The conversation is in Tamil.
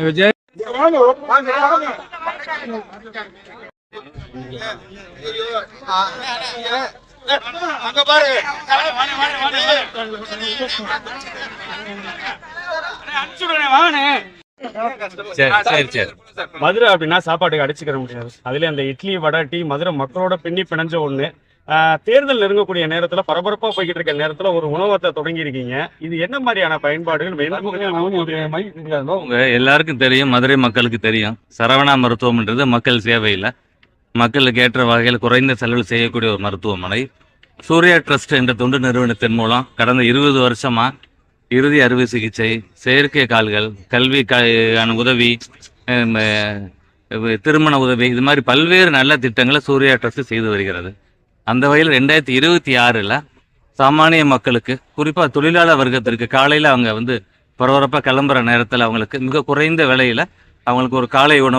விஜய் அங்க பாரு மதுரை அப்படின்னா சாப்பாட்டுக்கு அடிச்சுக்கிற முடியாது. அதுல அந்த இட்லி வடை டீ மதுரை மக்களோட பின்னி பிணைஞ்ச ஒண்ணு. தேர்தல் நெருங்கக்கூடிய நேரத்துல பரபரப்பா போய்கிட்டு இருக்க நேரத்துல ஒரு உணவகத்தை தொடங்கி இருக்கீங்க. இது என்ன மாதிரியான பயன்பாடுகள்? எல்லாருக்கும் தெரியும், மதுரை மக்களுக்கு தெரியும், சரவணா மருத்துவம்ன்றது மக்கள் சேவையில் மக்களுக்கு ஏற்ற வகையில் குறைந்த செலவில் செய்யக்கூடிய ஒரு மருத்துவமனை. சூர்யா ட்ரஸ்ட் என்ற தொண்டு நிறுவனத்தின் மூலம் கடந்த 20 வருஷமா இறுதி அறுவை சிகிச்சை, செயற்கை கால்கள், கல்விக்கான உதவி, திருமண உதவி, இது மாதிரி பல்வேறு நல்ல திட்டங்களை சூர்யா ட்ரஸ்ட் செய்து வருகிறது. அந்த வகையில் 2026 சாமானிய மக்களுக்கு, குறிப்பாக தொழிலாளர் வர்க்கத்திற்கு காலையில் அவங்க பரபரப்பாக கிளம்புற நேரத்தில் அவங்களுக்கு மிக குறைந்த விலையில் அவங்களுக்கு ஒரு காலை உணவு